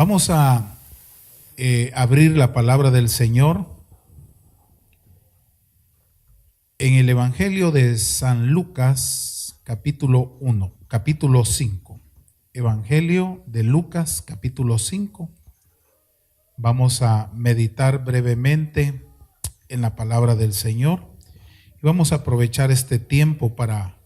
Vamos a abrir la palabra del Señor en el Evangelio de San Lucas, capítulo 5. Evangelio de Lucas, capítulo 5. Vamos a meditar brevemente en la palabra del Señor y vamos a aprovechar este tiempo para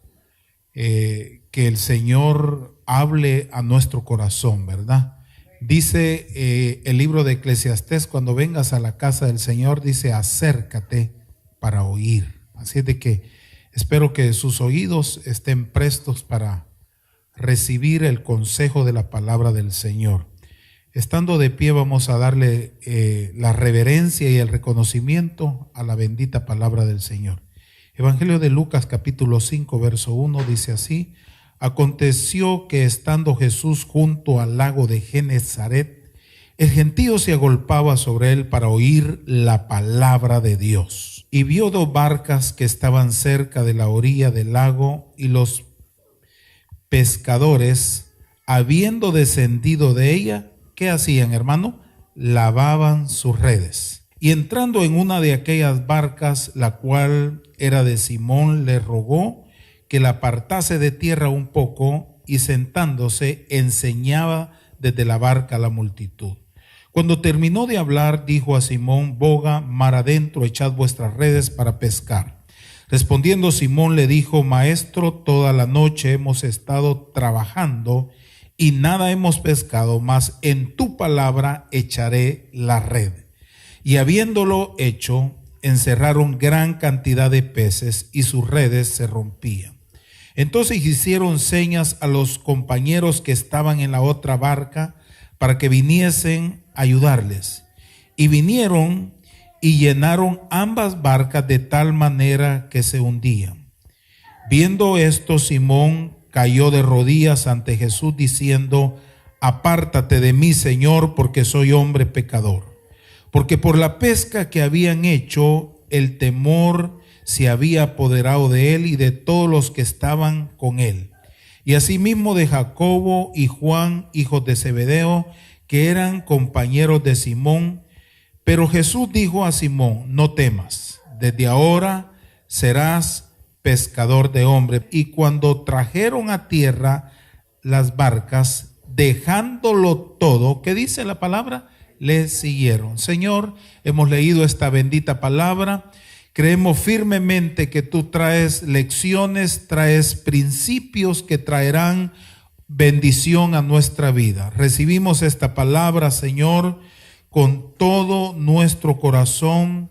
que el Señor hable a nuestro corazón, ¿verdad? Dice el libro de Eclesiastés: cuando vengas a la casa del Señor, dice, acércate para oír. Así es de que espero que sus oídos estén prestos para recibir el consejo de la palabra del Señor. Estando de pie, vamos a darle la reverencia y el reconocimiento a la bendita palabra del Señor. Evangelio de Lucas, capítulo 5, verso 1, dice así: aconteció que estando Jesús junto al lago de Genezaret, el gentío se agolpaba sobre él para oír la palabra de Dios. Y vio dos barcas que estaban cerca de la orilla del lago, y los pescadores, habiendo descendido de ella, ¿qué hacían, hermano? Lavaban sus redes. Y entrando en una de aquellas barcas, la cual era de Simón, le rogó que la apartase de tierra un poco, y sentándose enseñaba desde la barca a la multitud. Cuando terminó de hablar, dijo a Simón: boga mar adentro, echad vuestras redes para pescar. Respondiendo Simón le dijo: Maestro, toda la noche hemos estado trabajando y nada hemos pescado, mas en tu palabra echaré la red. Y habiéndolo hecho, encerraron gran cantidad de peces y sus redes se rompían. Entonces hicieron señas a los compañeros que estaban en la otra barca para que viniesen a ayudarles. Y vinieron y llenaron ambas barcas de tal manera que se hundían. Viendo esto, Simón cayó de rodillas ante Jesús diciendo: apártate de mí, Señor, porque soy hombre pecador. Porque por la pesca que habían hecho, el temor se había apoderado de él y de todos los que estaban con él. Y asimismo de Jacobo y Juan, hijos de Zebedeo, que eran compañeros de Simón. Pero Jesús dijo a Simón: no temas, desde ahora serás pescador de hombres. Y cuando trajeron a tierra las barcas, dejándolo todo, ¿qué dice la palabra? Le siguieron. Señor, hemos leído esta bendita palabra. Creemos firmemente que tú traes lecciones, traes principios que traerán bendición a nuestra vida. Recibimos esta palabra, Señor, con todo nuestro corazón,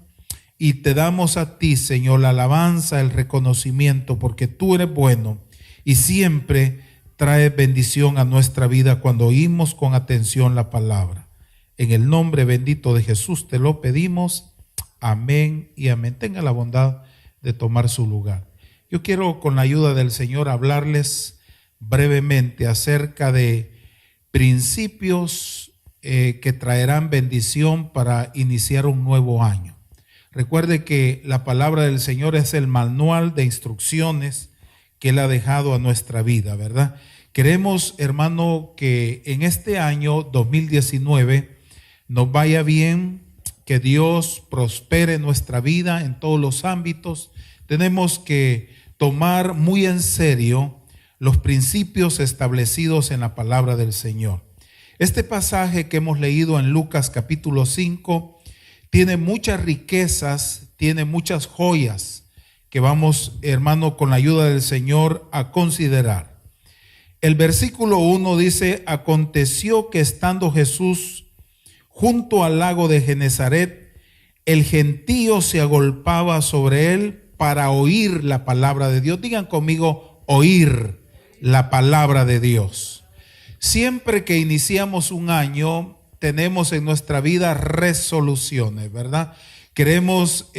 y te damos a ti, Señor, la alabanza, el reconocimiento, porque tú eres bueno y siempre traes bendición a nuestra vida cuando oímos con atención la palabra. En el nombre bendito de Jesús te lo pedimos. Amén y amén. Tenga la bondad de tomar su lugar. Yo quiero, con la ayuda del Señor, hablarles brevemente acerca de principios que traerán bendición para iniciar un nuevo año. Recuerde que la palabra del Señor es el manual de instrucciones que Él ha dejado a nuestra vida, ¿verdad? Queremos, hermano, que en este año 2019 nos vaya bien, que Dios prospere nuestra vida en todos los ámbitos. Tenemos que tomar muy en serio los principios establecidos en la palabra del Señor. Este pasaje que hemos leído en Lucas capítulo 5 tiene muchas riquezas, tiene muchas joyas que vamos, hermano, con la ayuda del Señor a considerar. El versículo 1 dice: aconteció que estando Jesús junto al lago de Genezaret, el gentío se agolpaba sobre él para oír la palabra de Dios. Digan conmigo: oír la palabra de Dios. Siempre que iniciamos un año, tenemos en nuestra vida resoluciones, ¿verdad? Queremos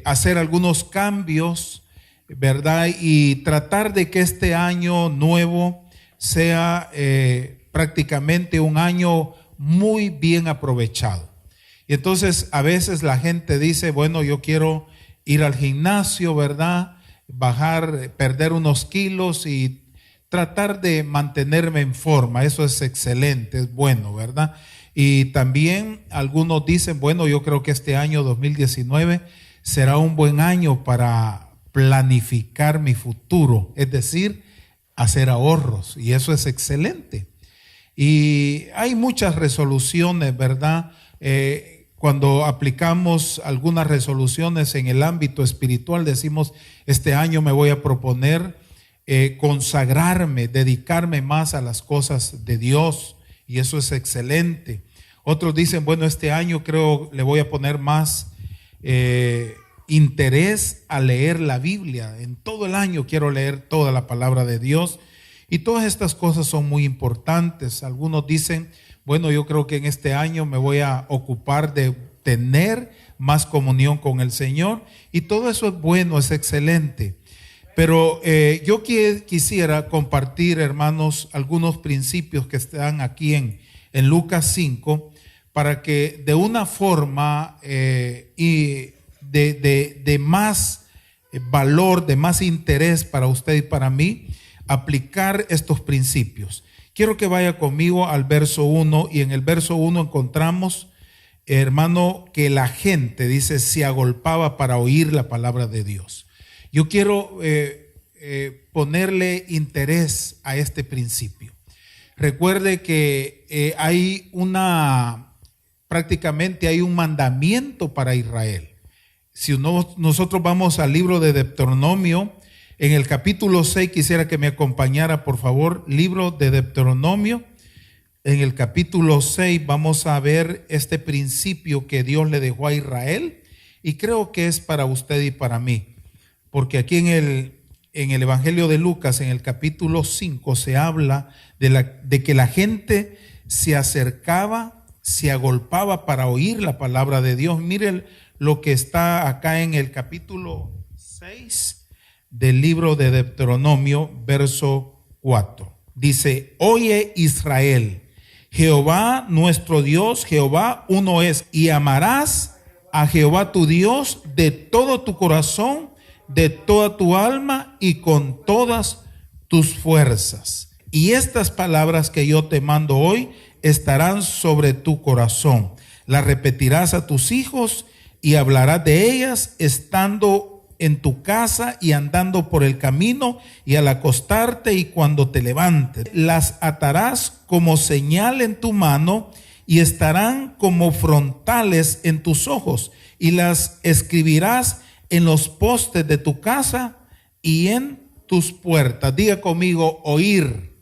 hacer algunos cambios, ¿verdad? Y tratar de que este año nuevo sea prácticamente un año muy bien aprovechado. Y entonces a veces la gente dice: bueno, yo quiero ir al gimnasio, ¿verdad? Bajar, perder unos kilos y tratar de mantenerme en forma. Eso es excelente, es bueno, ¿verdad? Y también algunos dicen, bueno, yo creo que este año 2019 será un buen año para planificar mi futuro, es decir, hacer ahorros, y eso es excelente. Y hay muchas resoluciones, ¿verdad? Cuando aplicamos algunas resoluciones en el ámbito espiritual, decimos, este año me voy a proponer consagrarme, dedicarme más a las cosas de Dios, y eso es excelente. Otros dicen, bueno, este año creo le voy a poner más interés a leer la Biblia. En todo el año quiero leer toda la palabra de Dios, y todas estas cosas son muy importantes. Algunos dicen, bueno, yo creo que en este año me voy a ocupar de tener más comunión con el Señor, y todo eso es bueno, es excelente. Pero yo quisiera compartir, hermanos, algunos principios que están aquí en Lucas 5, para que de una forma y de más valor, de más interés para usted y para mí, aplicar estos principios. Quiero que vaya conmigo al verso 1, y en el verso 1 encontramos, hermano, que la gente, dice, se agolpaba para oír la palabra de Dios. Yo quiero ponerle interés a este principio. Recuerde que prácticamente hay un mandamiento para Israel. Si nosotros vamos al libro de Deuteronomio, en el capítulo 6, quisiera que me acompañara, por favor, libro de Deuteronomio. En el capítulo 6 vamos a ver este principio que Dios le dejó a Israel, y creo que es para usted y para mí. Porque aquí en el Evangelio de Lucas, en el capítulo 5, se habla de que la gente se acercaba, se agolpaba para oír la palabra de Dios. Miren lo que está acá en el capítulo 6 del libro de Deuteronomio, verso 4. Dice, oye Israel, Jehová nuestro Dios, Jehová uno es, y amarás a Jehová tu Dios de todo tu corazón, de toda tu alma y con todas tus fuerzas. Y estas palabras que yo te mando hoy estarán sobre tu corazón. Las repetirás a tus hijos y hablarás de ellas estando en tu casa y andando por el camino y al acostarte y cuando te levantes. Las atarás como señal en tu mano y estarán como frontales en tus ojos, y las escribirás en los postes de tu casa y en tus puertas. Diga conmigo, oír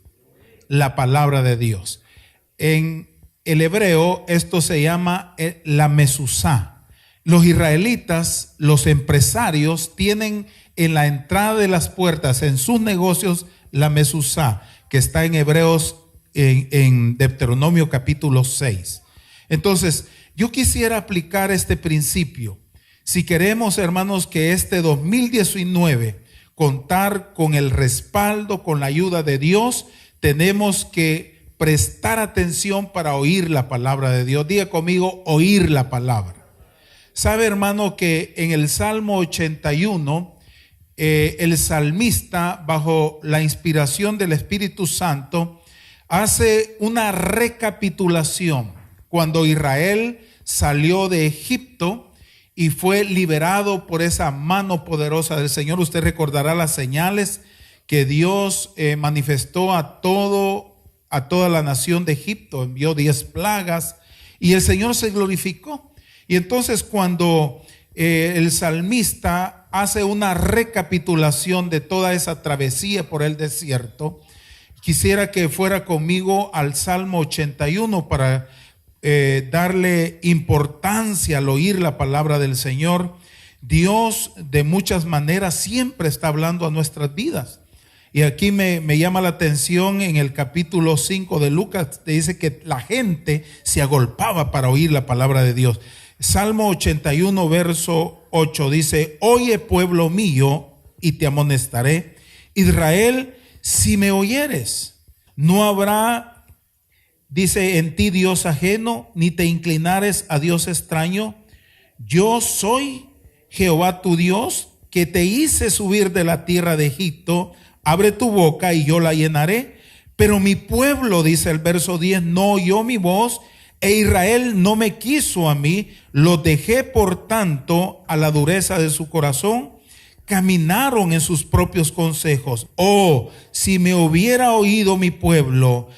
la palabra de Dios. En el hebreo esto se llama la mezuzá. Los israelitas, los empresarios, tienen en la entrada de las puertas, en sus negocios, la mezuzá, que está en Hebreos, en Deuteronomio capítulo 6. Entonces, yo quisiera aplicar este principio. Si queremos, hermanos, que este 2019 contar con el respaldo, con la ayuda de Dios, tenemos que prestar atención para oír la palabra de Dios. Diga conmigo, oír la palabra. Sabe, hermano, que en el Salmo 81, el salmista, bajo la inspiración del Espíritu Santo, hace una recapitulación cuando Israel salió de Egipto y fue liberado por esa mano poderosa del Señor. Usted recordará las señales que Dios manifestó a toda la nación de Egipto. Envió 10 plagas y el Señor se glorificó. Y entonces cuando el salmista hace una recapitulación de toda esa travesía por el desierto, quisiera que fuera conmigo al Salmo 81 para darle importancia al oír la palabra del Señor. Dios de muchas maneras siempre está hablando a nuestras vidas. Y aquí me llama la atención en el capítulo 5 de Lucas, te dice que la gente se agolpaba para oír la palabra de Dios. Salmo 81, verso 8 dice, oye pueblo mío y te amonestaré, Israel, si me oyeres, no habrá, dice, en ti Dios ajeno, ni te inclinares a Dios extraño. Yo soy Jehová tu Dios, que te hice subir de la tierra de Egipto, abre tu boca y yo la llenaré. Pero mi pueblo, dice el verso 10, no oyó mi voz, e Israel no me quiso a mí. Los dejé por tanto a la dureza de su corazón. Caminaron en sus propios consejos. Oh, si me hubiera oído mi pueblo,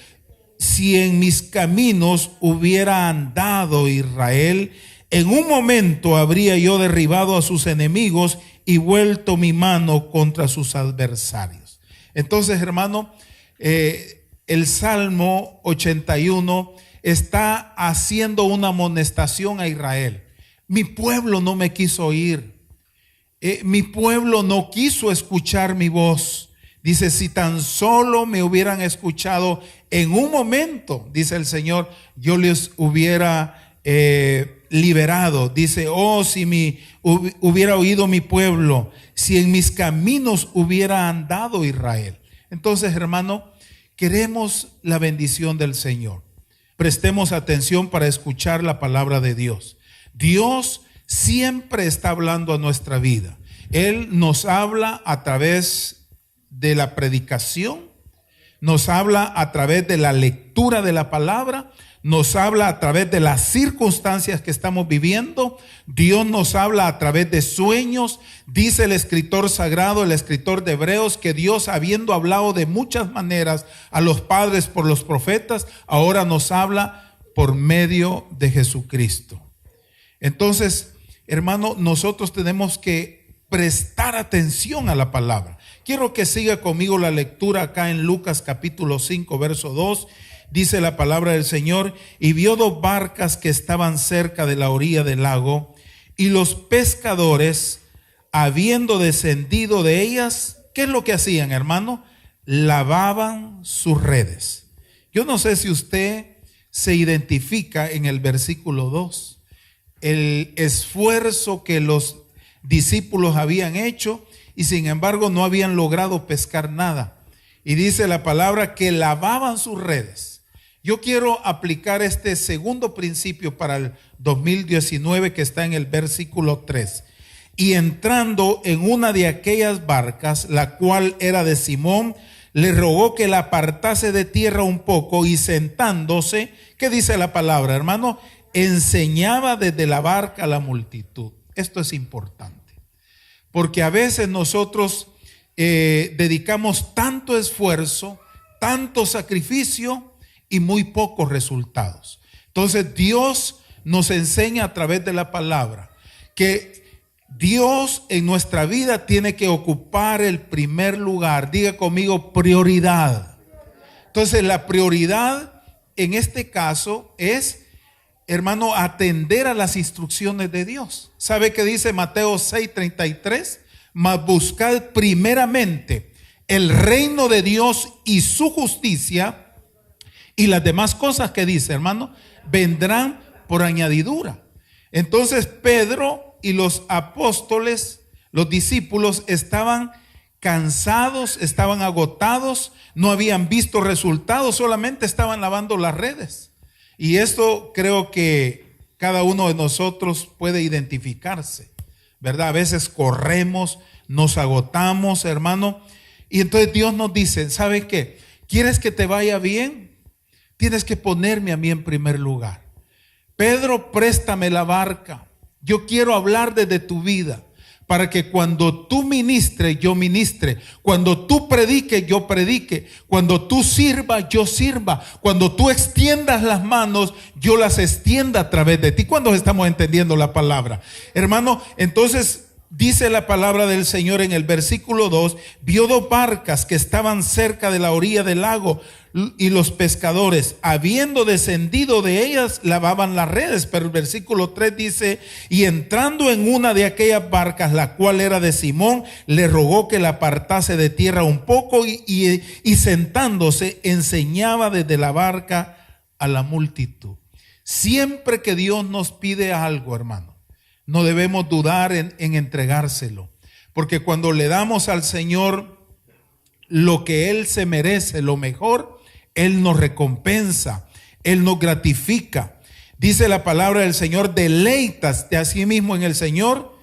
si en mis caminos hubiera andado Israel, en un momento habría yo derribado a sus enemigos y vuelto mi mano contra sus adversarios. Entonces, hermano, el Salmo 81 está haciendo una amonestación a Israel. Mi pueblo no me quiso oír. Mi pueblo no quiso escuchar mi voz. Dice, si tan solo me hubieran escuchado en un momento, dice el Señor, yo les hubiera liberado. Dice, oh, si hubiera oído mi pueblo, si en mis caminos hubiera andado Israel. Entonces, hermano, queremos la bendición del Señor. Prestemos atención para escuchar la palabra de Dios. Dios siempre está hablando a nuestra vida. Él nos habla a través de la predicación, nos habla a través de la lectura de la palabra, nos habla a través de las circunstancias que estamos viviendo. Dios nos habla a través de sueños. Dice el escritor sagrado, el escritor de Hebreos, que Dios, habiendo hablado de muchas maneras a los padres por los profetas, ahora nos habla por medio de Jesucristo. Entonces, hermano, nosotros tenemos que prestar atención a la palabra. Quiero que siga conmigo la lectura acá en Lucas capítulo 5, verso 2. Dice la palabra del Señor: y vio dos barcas que estaban cerca de la orilla del lago, y los pescadores, habiendo descendido de ellas, ¿qué es lo que hacían, hermano? Lavaban sus redes. Yo no sé si usted se identifica en el versículo 2, el esfuerzo que los discípulos habían hecho y sin embargo no habían logrado pescar nada. Y dice la palabra que lavaban sus redes. Yo quiero aplicar este segundo principio para el 2019 que está en el versículo 3. Y entrando en una de aquellas barcas, la cual era de Simón, le rogó que la apartase de tierra un poco, y sentándose, ¿qué dice la palabra, hermano? Enseñaba desde la barca a la multitud. Esto es importante, porque a veces nosotros dedicamos tanto esfuerzo, tanto sacrificio y muy pocos resultados. Entonces Dios nos enseña a través de la palabra que Dios en nuestra vida tiene que ocupar el primer lugar. Diga conmigo, prioridad. Entonces la prioridad en este caso es, hermano, atender a las instrucciones de Dios. ¿Sabe qué dice Mateo 6:33? Mas buscad primeramente el reino de Dios y su justicia, y las demás cosas que dice, hermano, vendrán por añadidura. Entonces Pedro y los apóstoles, los discípulos, estaban cansados, estaban agotados, no habían visto resultados, solamente estaban lavando las redes. Y esto creo que cada uno de nosotros puede identificarse, ¿verdad? A veces corremos, nos agotamos, hermano, y entonces Dios nos dice, ¿sabes qué? ¿Quieres que te vaya bien? Tienes que ponerme a mí en primer lugar. Pedro, préstame la barca. Yo quiero hablar desde tu vida, para que cuando tú ministres, yo ministre. Cuando tú prediques, yo predique. Cuando tú sirvas, yo sirva. Cuando tú extiendas las manos, yo las extienda a través de ti. ¿Cuándo estamos entendiendo la palabra? Hermano, entonces dice la palabra del Señor en el versículo 2, vio dos barcas que estaban cerca de la orilla del lago, y los pescadores, habiendo descendido de ellas, lavaban las redes. Pero el versículo 3 dice, y entrando en una de aquellas barcas, la cual era de Simón, le rogó que la apartase de tierra un poco, y sentándose enseñaba desde la barca a la multitud. Siempre que Dios nos pide algo, hermano, no debemos dudar en entregárselo, porque cuando le damos al Señor lo que Él se merece, lo mejor, Él nos recompensa, Él nos gratifica. Dice la palabra del Señor, deleítate a sí mismo en el Señor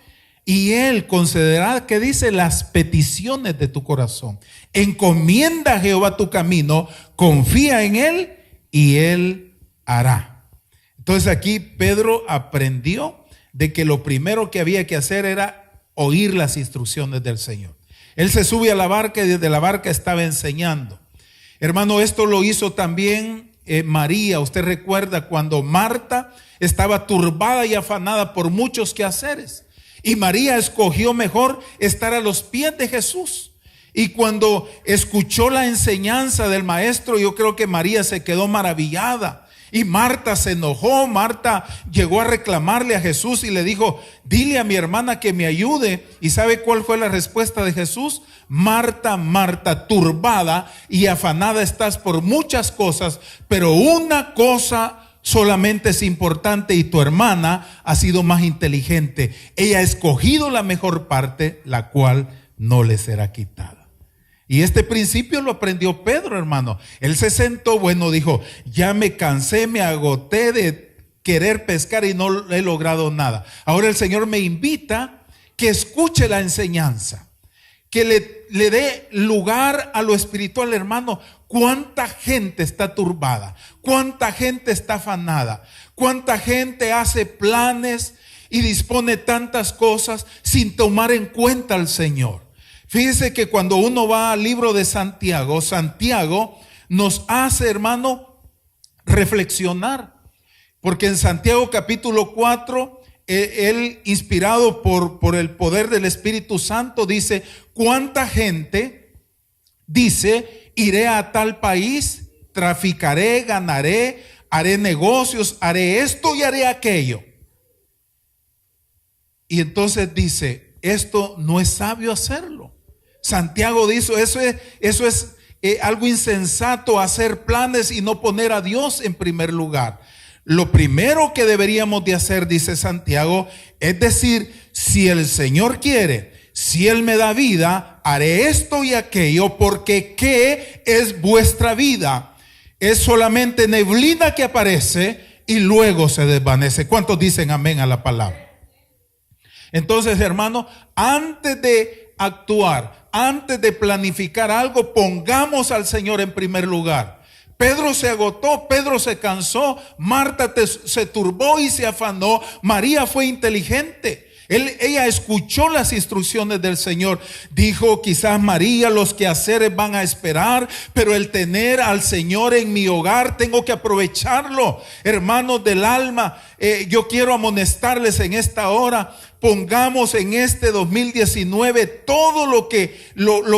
y Él concederá, ¿qué dice? Las peticiones de tu corazón. Encomienda a Jehová tu camino, confía en Él y Él hará. Entonces aquí Pedro aprendió de que lo primero que había que hacer era oír las instrucciones del Señor. Él se sube a la barca y desde la barca estaba enseñando. Hermano, esto lo hizo también María. Usted recuerda cuando Marta estaba turbada y afanada por muchos quehaceres. Y María escogió mejor estar a los pies de Jesús. Y cuando escuchó la enseñanza del maestro, yo creo que María se quedó maravillada. Y Marta se enojó. Marta llegó a reclamarle a Jesús y le dijo: dile a mi hermana que me ayude. ¿Y sabe cuál fue la respuesta de Jesús? Marta, Marta, turbada y afanada estás por muchas cosas, pero una cosa solamente es importante, y tu hermana ha sido más inteligente. Ella ha escogido la mejor parte, la cual no le será quitada. Y este principio lo aprendió Pedro, hermano. Él se sentó, dijo: ya me cansé, me agoté de querer pescar y no he logrado nada. Ahora el Señor me invita que escuche la enseñanza, que le dé lugar a lo espiritual, hermano. ¿Cuánta gente está turbada? ¿Cuánta gente está afanada? ¿Cuánta gente hace planes y dispone tantas cosas sin tomar en cuenta al Señor? Fíjese que cuando uno va al libro de Santiago, Santiago nos hace, hermano, reflexionar. Porque en Santiago capítulo 4, él, inspirado por el poder del Espíritu Santo, dice: ¿cuánta gente dice: iré a tal país, traficaré, ganaré, haré negocios, haré esto y haré aquello? Y entonces dice: esto no es sabio hacerlo. Santiago dice: eso es algo insensato, hacer planes y no poner a Dios en primer lugar. Lo primero que deberíamos de hacer, dice Santiago, es decir: si el Señor quiere, si Él me da vida, haré esto y aquello, porque ¿qué es vuestra vida? Es solamente neblina que aparece y luego se desvanece. ¿Cuántos dicen amén a la palabra? Entonces, hermano, antes de actuar, antes de planificar algo, pongamos al Señor en primer lugar. Pedro se agotó, Pedro se cansó, Marta se turbó y se afanó. María fue inteligente. Ella escuchó las instrucciones del Señor. Dijo: quizás María, los quehaceres van a esperar, pero el tener al Señor en mi hogar tengo que aprovecharlo. Hermanos del alma, yo quiero amonestarles en esta hora: pongamos en este 2019 todo lo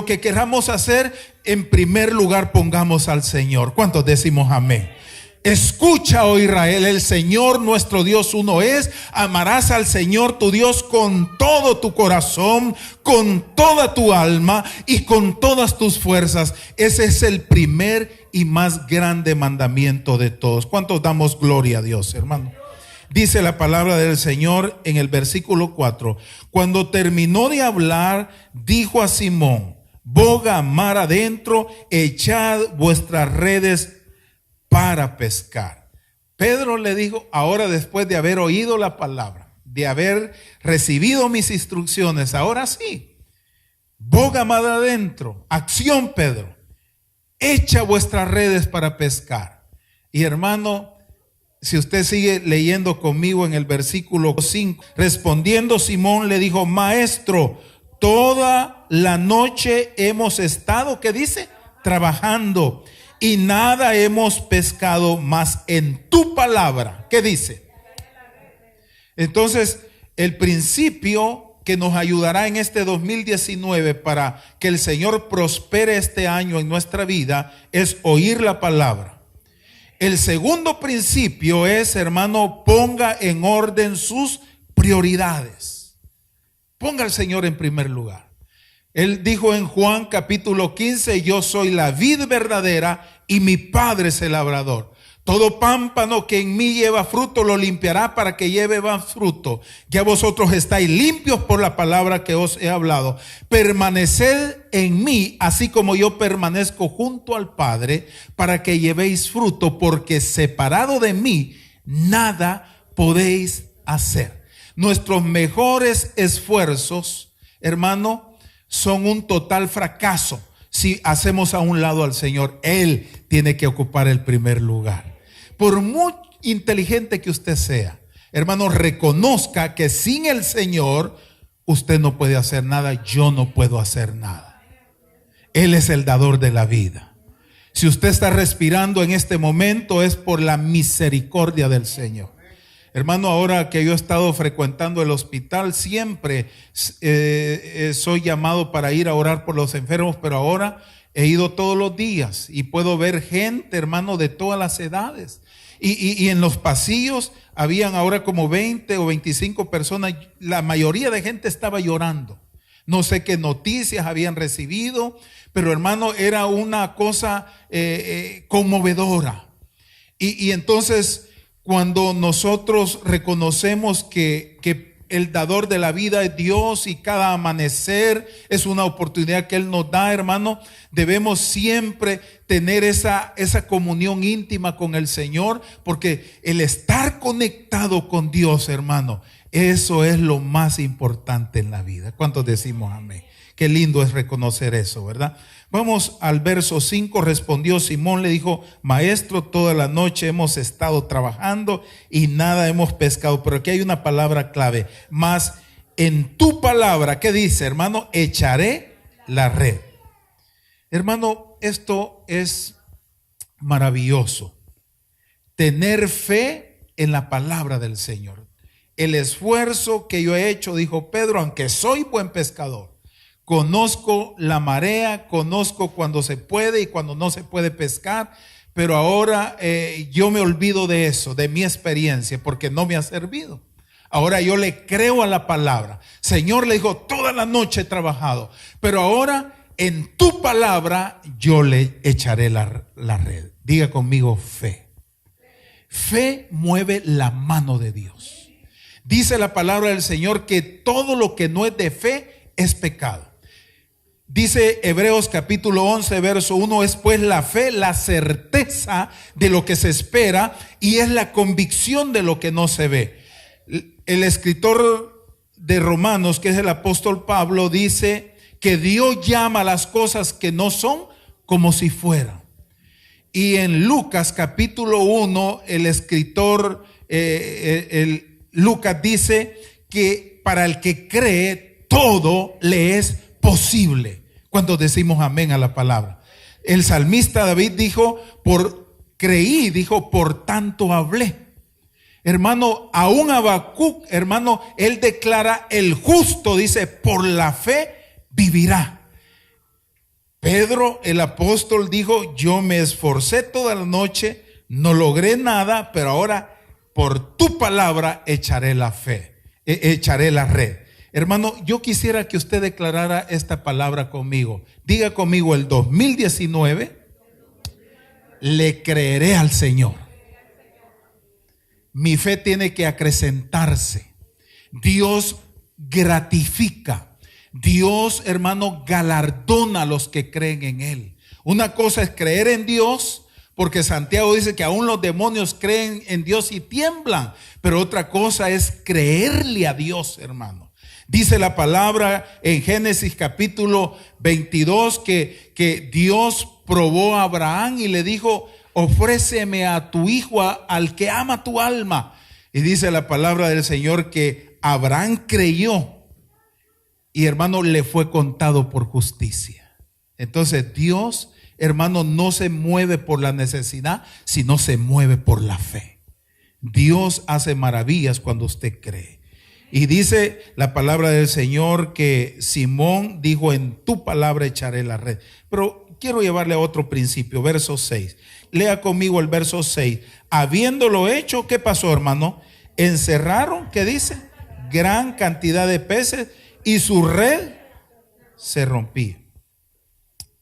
que queramos hacer, en primer lugar pongamos al Señor. ¿Cuántos decimos amén? Escucha, oh Israel, el Señor nuestro Dios uno es. Amarás al Señor tu Dios con todo tu corazón, con toda tu alma y con todas tus fuerzas. Ese es el primer y más grande mandamiento de todos. ¿Cuántos damos gloria a Dios, hermano? Dice la palabra del Señor en el versículo 4: cuando terminó de hablar, dijo a Simón: boga mar adentro, echad vuestras redes para pescar. Pedro le dijo, ahora después de haber oído la palabra, de haber recibido mis instrucciones, ahora sí, boga mar adentro, acción, Pedro, echa vuestras redes para pescar. Y hermano, si usted sigue leyendo conmigo en el versículo 5, respondiendo Simón le dijo: maestro, toda la noche hemos estado, ¿qué dice? Trabajando, y nada hemos pescado, más en tu palabra. ¿Qué dice? Entonces, el principio que nos ayudará en este 2019 para que el Señor prospere este año en nuestra vida es oír la palabra. El segundo principio es, hermano, ponga en orden sus prioridades. Ponga al Señor en primer lugar. Él dijo en Juan capítulo 15: yo soy la vid verdadera y mi Padre es el labrador. Todo pámpano que en mí lleva fruto lo limpiará para que lleve más fruto. Ya vosotros estáis limpios por la palabra que os he hablado. Permaneced en mí, así como yo permanezco junto al Padre, para que llevéis fruto, porque separado de mí nada podéis hacer. Nuestros mejores esfuerzos, hermano, son un total fracaso si hacemos a un lado al Señor. Él tiene que ocupar el primer lugar. Por muy inteligente que usted sea, hermano, reconozca que sin el Señor usted no puede hacer nada, yo no puedo hacer nada. Él es el dador de la vida. Si usted está respirando en este momento es por la misericordia del Señor. Hermano, ahora que yo he estado frecuentando el hospital, siempre soy llamado para ir a orar por los enfermos, pero ahora he ido todos los días y puedo ver gente, hermano, de todas las edades. Y en los pasillos habían ahora como 20 o 25 personas. La mayoría de gente estaba llorando. No sé qué noticias habían recibido, pero hermano, era una cosa conmovedora. Y entonces, cuando nosotros reconocemos que el dador de la vida es Dios y cada amanecer es una oportunidad que Él nos da, hermano, debemos siempre tener esa comunión íntima con el Señor, porque el estar conectado con Dios, hermano, eso es lo más importante en la vida. ¿Cuántos decimos amén? Qué lindo es reconocer eso, ¿verdad? Vamos al verso 5. Respondió Simón, le dijo: maestro, toda la noche hemos estado trabajando y nada hemos pescado. Pero aquí hay una palabra clave: mas en tu palabra, ¿qué dice, hermano? Echaré la red. Hermano, esto es maravilloso. Tener fe en la palabra del Señor. El esfuerzo que yo he hecho, dijo Pedro, aunque soy buen pescador, conozco la marea, conozco cuando se puede y cuando no se puede pescar, pero ahora yo me olvido de eso, de mi experiencia, porque no me ha servido. Ahora yo le creo a la palabra. Señor, le dijo, toda la noche he trabajado, pero ahora en tu palabra yo le echaré la red. Diga conmigo: fe. Fe mueve la mano de Dios. Dice la palabra del Señor que todo lo que no es de fe es pecado. Dice Hebreos capítulo 11 verso 1: es pues la fe, la certeza de lo que se espera, y es la convicción de lo que no se ve. El escritor de Romanos, que es el apóstol Pablo, dice que Dios llama a las cosas que no son como si fueran. Y en Lucas capítulo 1, el escritor Lucas dice que para el que cree todo le es posible. Cuando decimos amén a la palabra. El salmista David dijo: creí, dijo, por tanto hablé. Hermano, aún Habacuc, hermano, él declara: el justo, dice, por la fe vivirá. Pedro, el apóstol, dijo: yo me esforcé toda la noche, no logré nada, pero ahora por tu palabra echaré la red. Hermano, yo quisiera que usted declarara esta palabra conmigo. Diga conmigo: el 2019 le creeré al Señor. Mi fe tiene que acrecentarse. Dios gratifica. Dios, hermano, galardona a los que creen en Él. Una cosa es creer en Dios, porque Santiago dice que aún los demonios creen en Dios y tiemblan. Pero otra cosa es creerle a Dios, hermano. Dice la palabra en Génesis capítulo 22 que Dios probó a Abraham y le dijo: ofréceme a tu hijo, al que ama tu alma. Y dice la palabra del Señor que Abraham creyó y, hermano, le fue contado por justicia. Entonces Dios, hermano, no se mueve por la necesidad, sino se mueve por la fe. Dios hace maravillas cuando usted cree. Y dice la palabra del Señor que Simón dijo: en tu palabra echaré la red. Pero quiero llevarle a otro principio, verso 6. Lea conmigo el verso 6. Habiéndolo hecho, ¿qué pasó, hermano? Encerraron, ¿qué dice? Gran cantidad de peces y su red se rompía.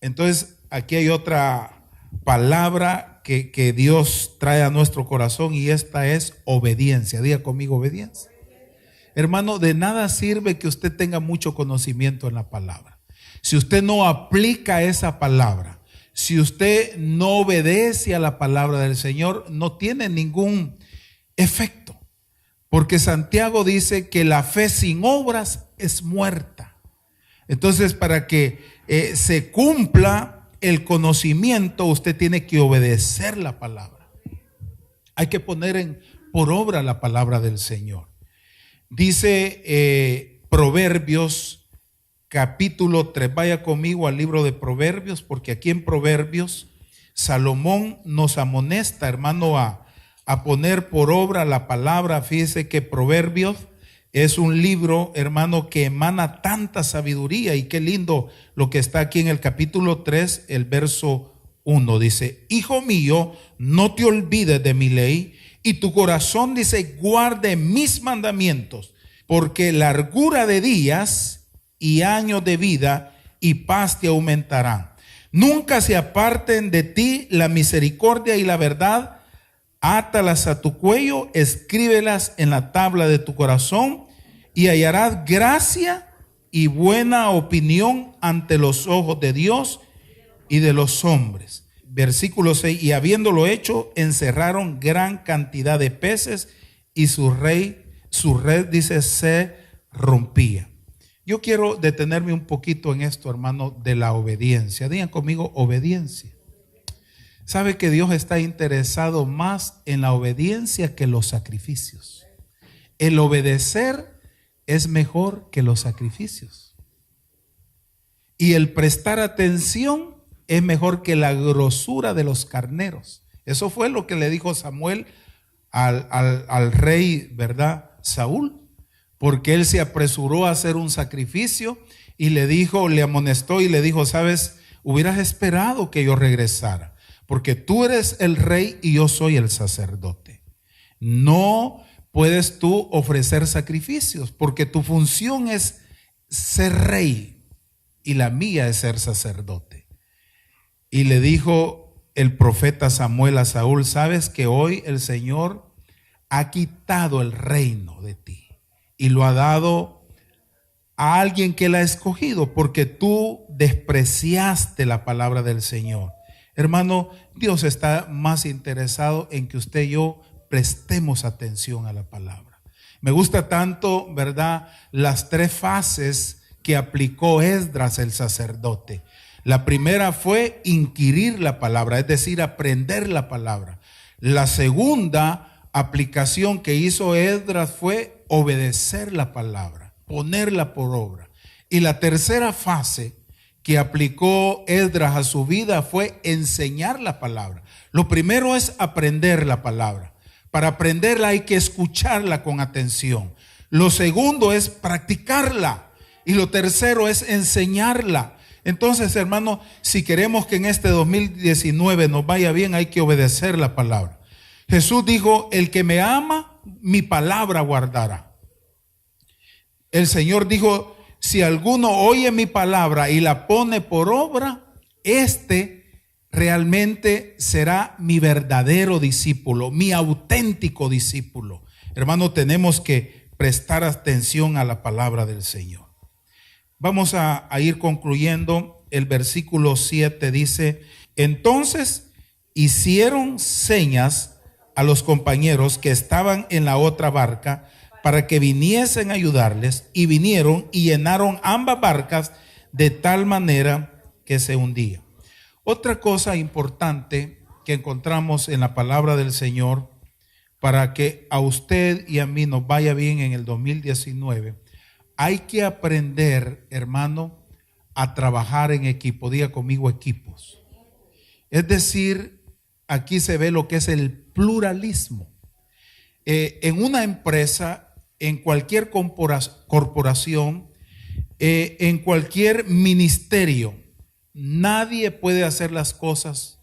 Entonces, aquí hay otra palabra que Dios trae a nuestro corazón, y esta es obediencia. Diga conmigo: obediencia. Hermano, de nada sirve que usted tenga mucho conocimiento en la palabra. Si usted no aplica esa palabra, si usted no obedece a la palabra del Señor, no tiene ningún efecto. Porque Santiago dice que la fe sin obras es muerta. Entonces, para que se cumpla el conocimiento, usted tiene que obedecer la palabra. Hay que poner por obra la palabra del Señor. Dice Proverbios capítulo 3. Vaya conmigo al libro de Proverbios, porque aquí en Proverbios Salomón nos amonesta, hermano, a poner por obra la palabra. Fíjese que Proverbios es un libro, hermano, que emana tanta sabiduría, y qué lindo lo que está aquí en el capítulo 3, el verso 1. Dice: hijo mío, no te olvides de mi ley, y tu corazón, dice, guarde mis mandamientos, porque largura de días y años de vida y paz te aumentarán. Nunca se aparten de ti la misericordia y la verdad. Átalas a tu cuello, escríbelas en la tabla de tu corazón, y hallarás gracia y buena opinión ante los ojos de Dios y de los hombres. Versículo 6, y habiéndolo hecho, encerraron gran cantidad de peces, y su red, dice, se rompía. Yo quiero detenerme un poquito en esto, hermano, de la obediencia. Digan conmigo, obediencia. ¿Sabe que Dios está interesado más en la obediencia que los sacrificios? El obedecer es mejor que los sacrificios. Y el prestar atención es mejor que la grosura de los carneros. Eso fue lo que le dijo Samuel al rey, ¿verdad? Saúl. Porque él se apresuró a hacer un sacrificio y le amonestó y le dijo: sabes, hubieras esperado que yo regresara, porque tú eres el rey y yo soy el sacerdote. No puedes tú ofrecer sacrificios, porque tu función es ser rey y la mía es ser sacerdote. Y le dijo el profeta Samuel a Saúl: sabes que hoy el Señor ha quitado el reino de ti y lo ha dado a alguien que él ha escogido, porque tú despreciaste la palabra del Señor. Hermano, Dios está más interesado en que usted y yo prestemos atención a la palabra. Me gusta tanto, ¿verdad?, las 3 fases que aplicó Esdras el sacerdote. La primera fue inquirir la palabra, es decir, aprender la palabra. La segunda aplicación que hizo Esdras fue obedecer la palabra, ponerla por obra. Y la tercera fase que aplicó Esdras a su vida fue enseñar la palabra. Lo primero es aprender la palabra. Para aprenderla hay que escucharla con atención. Lo segundo es practicarla. Y lo tercero es enseñarla. Entonces, hermano, si queremos que en este 2019 nos vaya bien, hay que obedecer la palabra. Jesús dijo: el que me ama, mi palabra guardará. El Señor dijo: si alguno oye mi palabra y la pone por obra, este realmente será mi verdadero discípulo, mi auténtico discípulo. Hermano, tenemos que prestar atención a la palabra del Señor. Vamos a ir concluyendo. El versículo 7 dice: entonces hicieron señas a los compañeros que estaban en la otra barca para que viniesen a ayudarles, y vinieron y llenaron ambas barcas de tal manera que se hundía. Otra cosa importante que encontramos en la palabra del Señor para que a usted y a mí nos vaya bien en el 2019, hay que aprender, hermano, a trabajar en equipo. Diga conmigo, equipos. Es decir, aquí se ve lo que es el pluralismo. En una empresa, en cualquier corporación, en cualquier ministerio, nadie puede hacer las cosas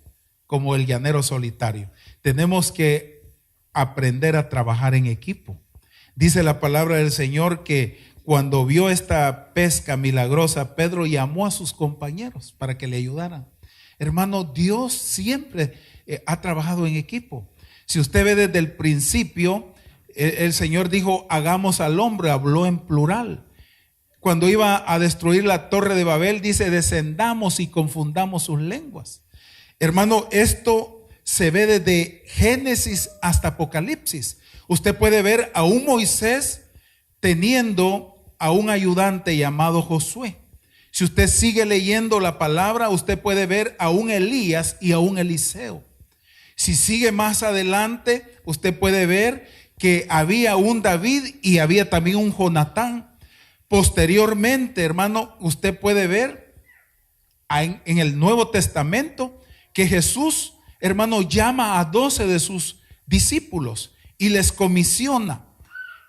como el llanero solitario. Tenemos que aprender a trabajar en equipo. Dice la palabra del Señor que cuando vio esta pesca milagrosa, Pedro llamó a sus compañeros para que le ayudaran. Hermano, Dios siempre ha trabajado en equipo. Si usted ve desde el principio, el Señor dijo: hagamos al hombre, habló en plural. Cuando iba a destruir la torre de Babel, dice: descendamos y confundamos sus lenguas. Hermano, esto se ve desde Génesis hasta Apocalipsis. Usted puede ver a un Moisés teniendo a un ayudante llamado Josué. Si usted sigue leyendo la palabra, usted puede ver a un Elías y a un Eliseo. Si sigue más adelante, usted puede ver que había un David y había también un Jonatán. Posteriormente, hermano, usted puede ver en el Nuevo Testamento que Jesús, hermano, llama a 12 de sus discípulos y les comisiona.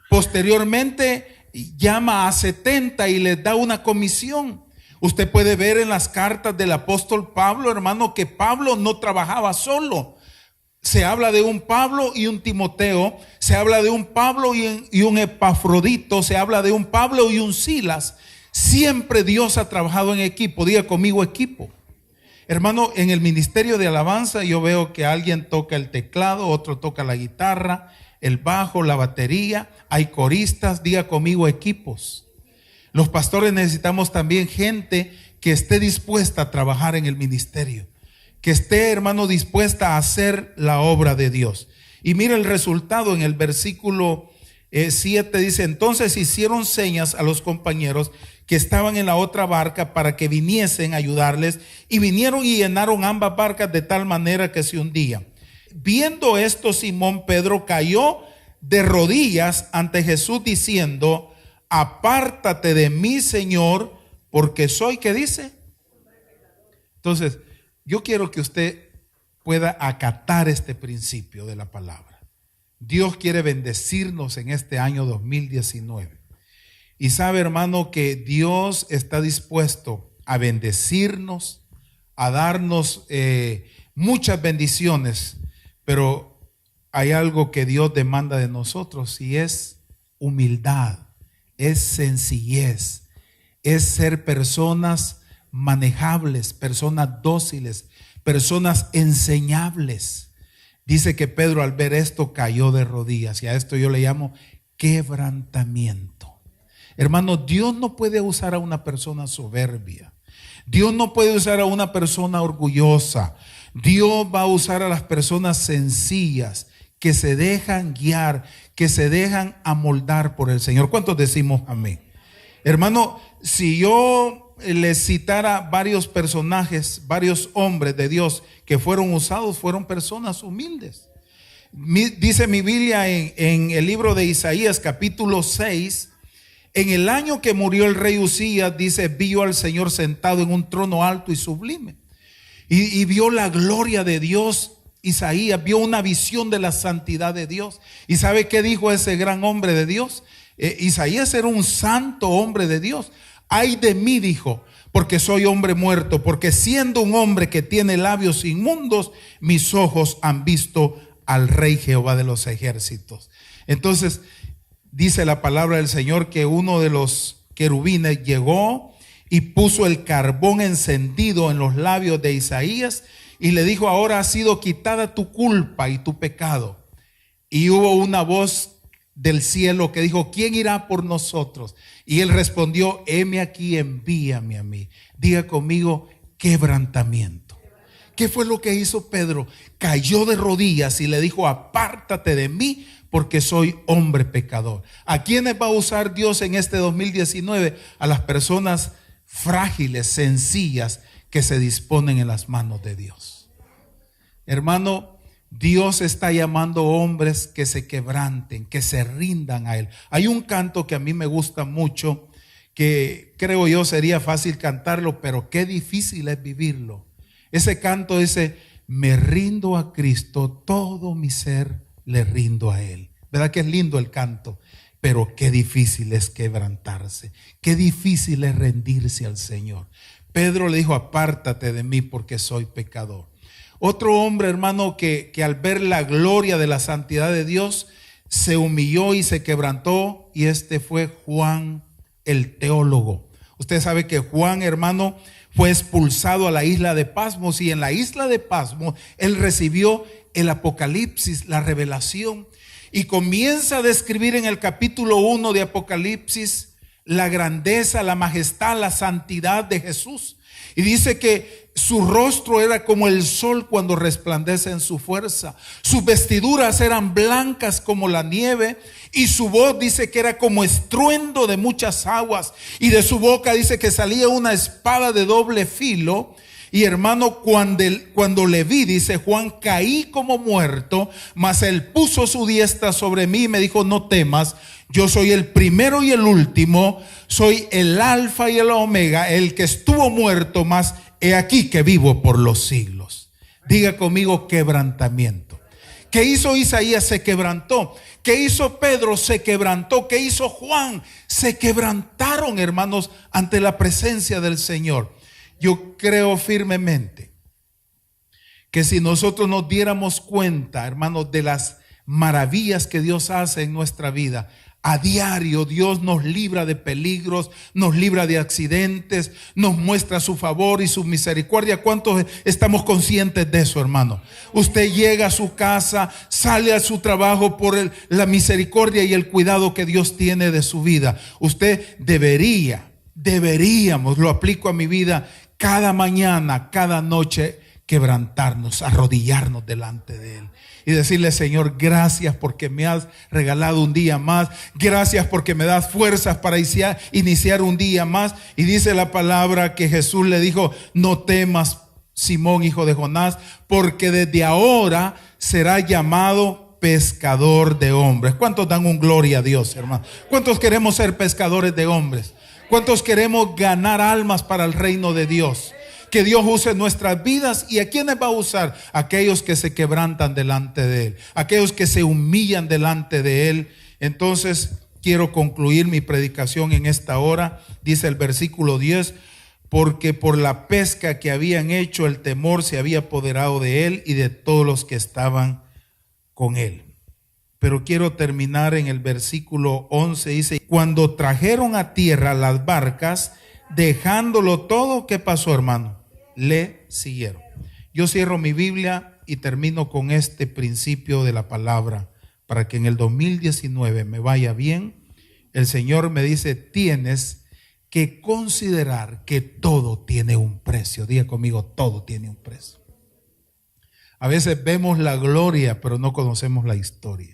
Posteriormente llama a 70 y les da una comisión. Usted puede ver en las cartas del apóstol Pablo, hermano, que Pablo no trabajaba solo. Se habla de un Pablo y un Timoteo, se habla de un Pablo y un Epafrodito, se habla de un Pablo y un Silas. Siempre Dios ha trabajado en equipo. Diga conmigo, equipo. Hermano, en el ministerio de alabanza yo veo que alguien toca el teclado, otro toca la guitarra, el bajo, la batería, hay coristas. Diga conmigo, equipos. Los pastores necesitamos también gente que esté dispuesta a trabajar en el ministerio, que esté, hermano, dispuesta a hacer la obra de Dios. Y mira el resultado en el versículo 7 dice: entonces hicieron señas a los compañeros que estaban en la otra barca para que viniesen a ayudarles, y vinieron y llenaron ambas barcas de tal manera que se hundían. Viendo esto, Simón Pedro cayó de rodillas ante Jesús diciendo: apártate de mí, Señor, porque soy, ¿qué dice? Entonces, yo quiero que usted pueda acatar este principio de la palabra. Dios quiere bendecirnos en este año 2019. Y sabe, hermano, que Dios está dispuesto a bendecirnos, a darnos muchas bendiciones, pero hay algo que Dios demanda de nosotros y es humildad, es sencillez, es ser personas manejables, personas dóciles, personas enseñables. Dice que Pedro al ver esto cayó de rodillas, y a esto yo le llamo quebrantamiento. Hermano, Dios no puede usar a una persona soberbia. Dios no puede usar a una persona orgullosa. Dios va a usar a las personas sencillas que se dejan guiar, que se dejan amoldar por el Señor. ¿Cuántos decimos amén? Hermano, si yo les citara varios personajes, varios hombres de Dios que fueron usados, fueron personas humildes. Dice mi Biblia en el libro de Isaías capítulo 6, en el año que murió el rey Usías, dice, vio al Señor sentado en un trono alto y sublime, y vio la gloria de Dios. Isaías vio una visión de la santidad de Dios. ¿Y sabe qué dijo ese gran hombre de Dios? Isaías era un santo hombre de Dios. Ay de mí, dijo, porque soy hombre muerto, porque siendo un hombre que tiene labios inmundos, mis ojos han visto al Rey Jehová de los ejércitos. Entonces dice la palabra del Señor que uno de los querubines llegó y puso el carbón encendido en los labios de Isaías y le dijo: ahora ha sido quitada tu culpa y tu pecado. Y hubo una voz del cielo que dijo: ¿quién irá por nosotros? Y él respondió: heme aquí, envíame a mí. Diga conmigo, quebrantamiento. ¿Qué fue lo que hizo Pedro? Cayó de rodillas y le dijo: apártate de mí, porque soy hombre pecador. ¿A quiénes va a usar Dios en este 2019? A las personas frágiles, sencillas, que se disponen en las manos de Dios. Hermano, Dios está llamando hombres que se quebranten, que se rindan a Él. Hay un canto que a mí me gusta mucho, que creo yo sería fácil cantarlo, pero qué difícil es vivirlo. Ese canto dice: me rindo a Cristo, todo mi ser le rindo a Él. ¿Verdad que es lindo el canto? Pero qué difícil es quebrantarse, qué difícil es rendirse al Señor. Pedro le dijo: apártate de mí, porque soy pecador. Otro hombre, hermano, que al ver la gloria de la santidad de Dios se humilló y se quebrantó, y este fue Juan el teólogo. Usted sabe que Juan, hermano, fue expulsado a la isla de Patmos, y en la isla de Patmos él recibió el Apocalipsis, la revelación, y comienza a describir en el capítulo 1 de Apocalipsis la grandeza, la majestad, la santidad de Jesús. Y dice que su rostro era como el sol cuando resplandece en su fuerza. Sus vestiduras eran blancas como la nieve. Y su voz dice que era como estruendo de muchas aguas. Y de su boca dice que salía una espada de doble filo. Y hermano, cuando le vi, dice Juan, caí como muerto. Mas él puso su diestra sobre mí y me dijo: no temas, yo soy el primero y el último. Soy el alfa y el omega, el que estuvo muerto, mas he aquí que vivo por los siglos. Diga conmigo: quebrantamiento. ¿Qué hizo Isaías? Se quebrantó. ¿Qué hizo Pedro? Se quebrantó. ¿Qué hizo Juan? Se quebrantaron, hermanos, ante la presencia del Señor. Yo creo firmemente que si nosotros nos diéramos cuenta, hermanos, de las maravillas que Dios hace en nuestra vida, a diario Dios nos libra de peligros, nos libra de accidentes, nos muestra su favor y su misericordia. ¿Cuántos estamos conscientes de eso, hermano? Usted llega a su casa, sale a su trabajo por la misericordia y el cuidado que Dios tiene de su vida. Usted deberíamos, lo aplico a mi vida, cada mañana, cada noche, quebrantarnos, arrodillarnos delante de Él y decirle: Señor, gracias porque me has regalado un día más. Gracias porque me das fuerzas para iniciar un día más. Y dice la palabra que Jesús le dijo: no temas, Simón, hijo de Jonás, porque desde ahora será llamado pescador de hombres. ¿Cuántos dan un gloria a Dios, hermano? ¿Cuántos queremos ser pescadores de hombres? ¿Cuántos queremos ganar almas para el reino de Dios? Que Dios use nuestras vidas. ¿Y a quiénes va a usar? Aquellos que se quebrantan delante de Él, aquellos que se humillan delante de Él. Entonces quiero concluir mi predicación en esta hora. Dice el versículo 10: porque por la pesca que habían hecho, el temor se había apoderado de él y de todos los que estaban con él. Pero quiero terminar en el versículo 11. Dice: cuando trajeron a tierra las barcas, dejándolo todo, ¿qué pasó, hermano? Le siguieron. Yo cierro mi Biblia y termino con este principio de la palabra para que en el 2019 me vaya bien. El Señor me dice: tienes que considerar que todo tiene un precio. Diga conmigo: todo tiene un precio. A veces vemos la gloria, pero no conocemos la historia.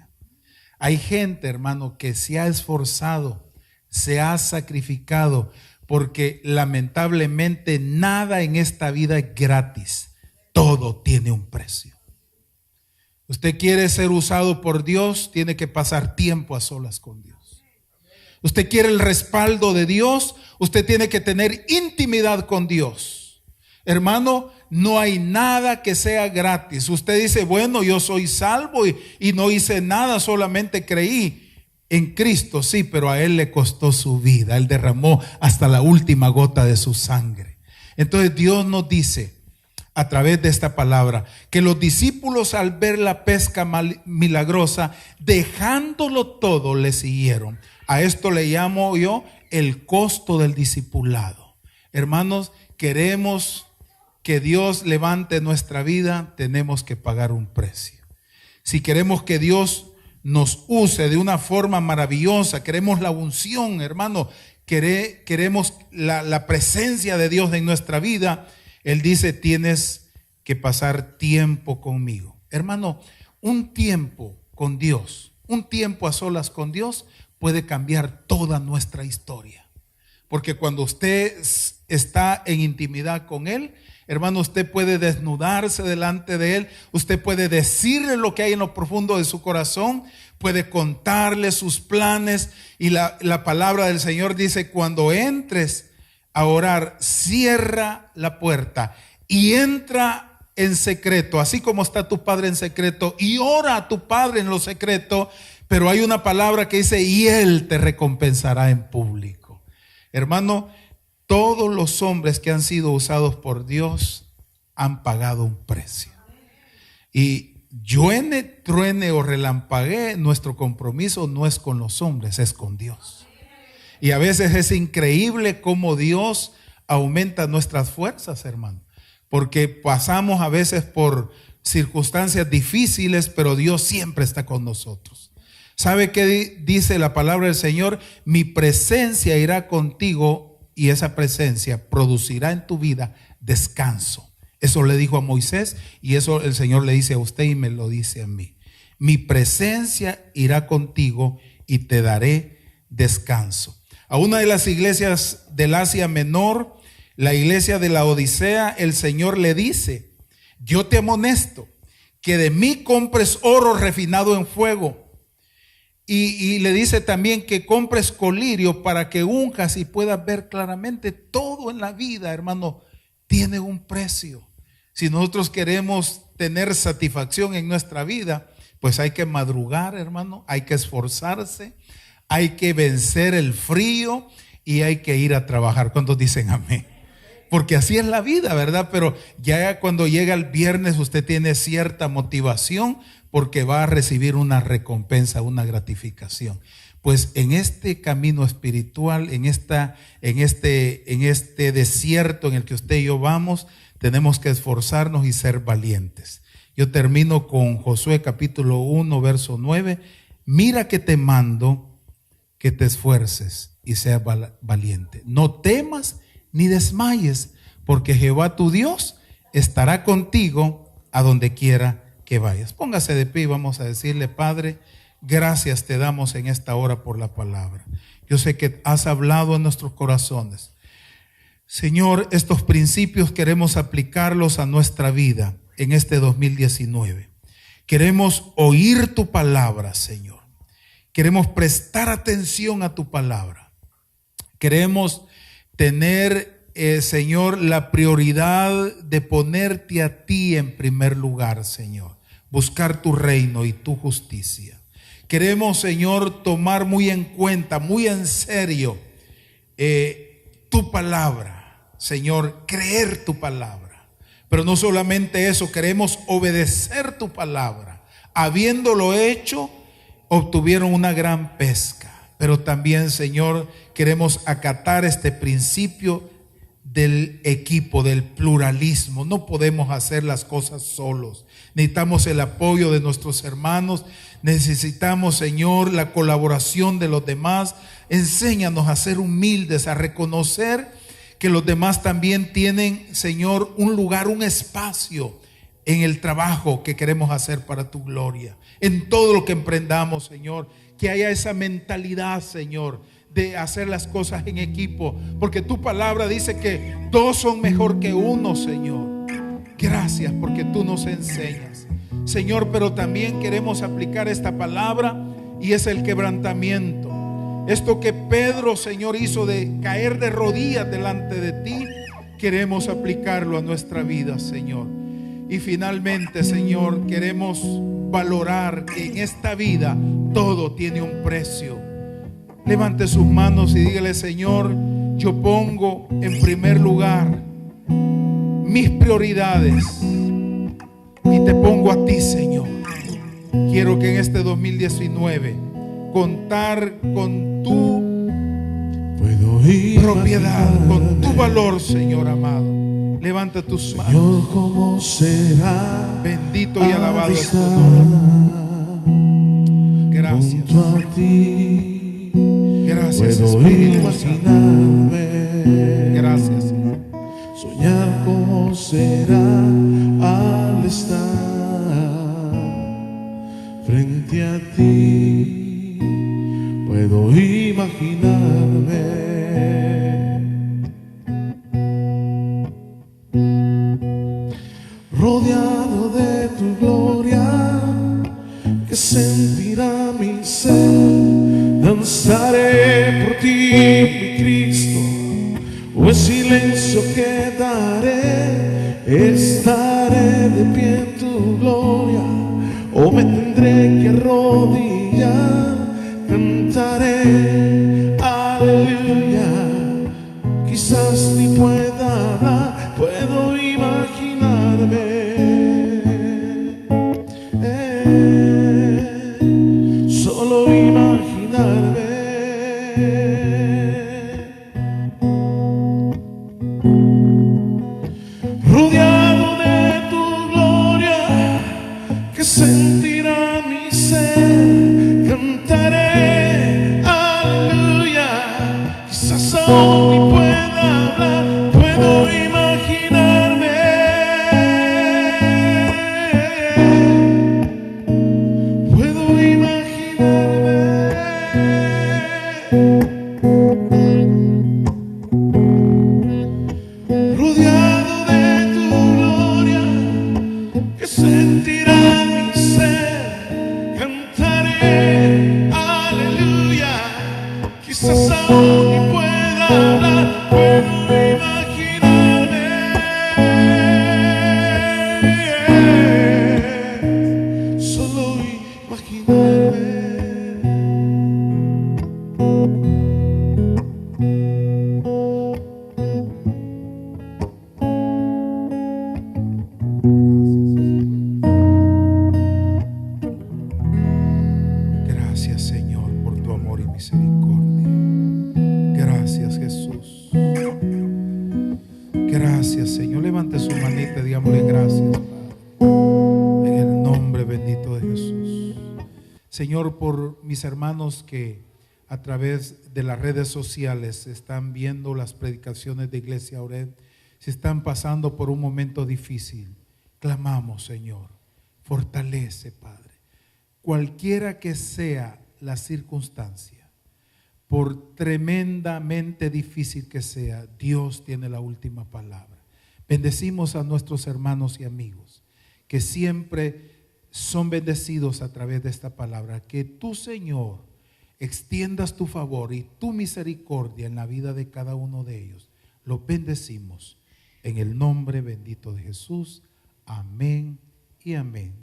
Hay gente, hermano, que se ha esforzado, se ha sacrificado, porque lamentablemente nada en esta vida es gratis. Todo tiene un precio. Usted quiere ser usado por Dios, tiene que pasar tiempo a solas con Dios. Usted quiere el respaldo de Dios, usted tiene que tener intimidad con Dios. Hermano, no hay nada que sea gratis. Usted dice: bueno, yo soy salvo y no hice nada, solamente creí en Cristo. Sí, pero a Él le costó su vida. Él derramó hasta la última gota de su sangre. Entonces Dios nos dice a través de esta palabra que los discípulos, al ver la pesca milagrosa, dejándolo todo, le siguieron. A esto le llamo yo el costo del discipulado. Hermanos, queremos que Dios levante nuestra vida, tenemos que pagar un precio. Si queremos que Dios nos use de una forma maravillosa, queremos la unción, hermano, queremos la presencia de Dios en nuestra vida, Él dice: tienes que pasar tiempo conmigo. Hermano, un tiempo con Dios, un tiempo a solas con Dios puede cambiar toda nuestra historia. Porque cuando usted está en intimidad con Él, hermano, usted puede desnudarse delante de Él, usted puede decirle lo que hay en lo profundo de su corazón, puede contarle sus planes. Y la palabra del Señor dice: cuando entres a orar, cierra la puerta y entra en secreto, así como está tu Padre en secreto, y ora a tu Padre en lo secreto. Pero hay una palabra que dice: y Él te recompensará en público. Hermano, todos los hombres que han sido usados por Dios han pagado un precio. Y llueve, truene o relampaguee, nuestro compromiso no es con los hombres, es con Dios. Y a veces es increíble cómo Dios aumenta nuestras fuerzas, hermano, porque pasamos a veces por circunstancias difíciles, pero Dios siempre está con nosotros. ¿Sabe qué dice la palabra del Señor? Mi presencia irá contigo, y esa presencia producirá en tu vida descanso. Eso le dijo a Moisés y eso el Señor le dice a usted y me lo dice a mí. Mi presencia irá contigo y te daré descanso. A una de las iglesias del Asia Menor, la iglesia de la Odisea, el Señor le dice: yo te amonesto que de mí compres oro refinado en fuego. Y le dice también que compres colirio para que unjas y puedas ver claramente. Todo en la vida, hermano, tiene un precio. Si nosotros queremos tener satisfacción en nuestra vida, pues hay que madrugar, hermano, hay que esforzarse, hay que vencer el frío y hay que ir a trabajar. ¿Cuántos dicen amén? Porque así es la vida, ¿verdad? Pero ya cuando llega el viernes usted tiene cierta motivación porque va a recibir una recompensa, una gratificación. Pues en este camino espiritual, en este desierto en el que usted y yo vamos, tenemos que esforzarnos y ser valientes. Yo termino con Josué capítulo 1, verso 9. Mira que te mando que te esfuerces y seas valiente. No temas ni desmayes, porque Jehová tu Dios estará contigo a donde quiera que vayas. Póngase de pie y vamos a decirle: Padre, gracias te damos en esta hora por la palabra. Yo sé que has hablado en nuestros corazones. Señor, estos principios queremos aplicarlos a nuestra vida en este 2019. Queremos oír tu palabra, Señor. Queremos prestar atención a tu palabra. Queremos tener, Señor, la prioridad de ponerte a ti en primer lugar, Señor. Buscar tu reino y tu justicia. Queremos, Señor, tomar muy en cuenta, muy en serio tu palabra, Señor, creer tu palabra. Pero no solamente eso, queremos obedecer tu palabra. Habiéndolo hecho, obtuvieron una gran pesca. Pero también, Señor, queremos acatar este principio del equipo, del pluralismo. No podemos hacer las cosas solos. Necesitamos el apoyo de nuestros hermanos. Necesitamos, Señor, la colaboración de los demás. Enséñanos a ser humildes, a reconocer que los demás también tienen, Señor, un lugar, un espacio en el trabajo que queremos hacer para tu gloria. En todo lo que emprendamos, Señor, que haya esa mentalidad, Señor, de hacer las cosas en equipo, porque tu palabra dice que dos son mejor que uno, Señor. Gracias porque tú nos enseñas, Señor, pero también queremos aplicar esta palabra y es el quebrantamiento. Esto que Pedro, Señor, hizo de caer de rodillas delante de ti, queremos aplicarlo a nuestra vida, Señor. Y finalmente, Señor, queremos valorar que en esta vida todo tiene un precio. Levante sus manos y dígale: Señor, yo pongo en primer lugar mis prioridades y te pongo a ti, Señor. Quiero que en este 2019 contar con tu propiedad, con tu valor, Señor amado. Levanta tus manos. Señor, ¿cómo será? Bendito y alabado es tu nombre. Gracias. Junto a ti. Gracias, puedo Espíritu Santo. Gracias, Señor. Soñar cómo será al estar frente a ti. Puedo imaginarme rodeado de tu gloria, que sentirá mi ser. Danzaré por ti, mi Cristo, o en silencio quedaré. Estaré de pie en tu gloria, o me tendré que arrodillar. Cantaré aleluya, quizás ni pueda hablar, puedo imaginarme. Solo imaginarme rodeado de tu gloria, que sentirá mi ser. Cantaré aleluya, quizás aún ni pueda hablar, puedo imaginar. quizás aún ni pueda hablar, puedo imaginarme, solo imaginarme. Gracias, Señor, por tu amor y misericordia. Gracias, Jesús. Gracias, Señor. Levante su manita y digámosle gracias, Padre, en el nombre bendito de Jesús. Señor, por mis hermanos que a través de las redes sociales están viendo las predicaciones de Iglesia Oreb, si están pasando por un momento difícil, clamamos, Señor, fortalece, Padre. Cualquiera que sea la circunstancia, por tremendamente difícil que sea, Dios tiene la última palabra. Bendecimos a nuestros hermanos y amigos que siempre son bendecidos a través de esta palabra. Que tú, Señor, extiendas tu favor y tu misericordia en la vida de cada uno de ellos. Los bendecimos en el nombre bendito de Jesús. Amén y amén.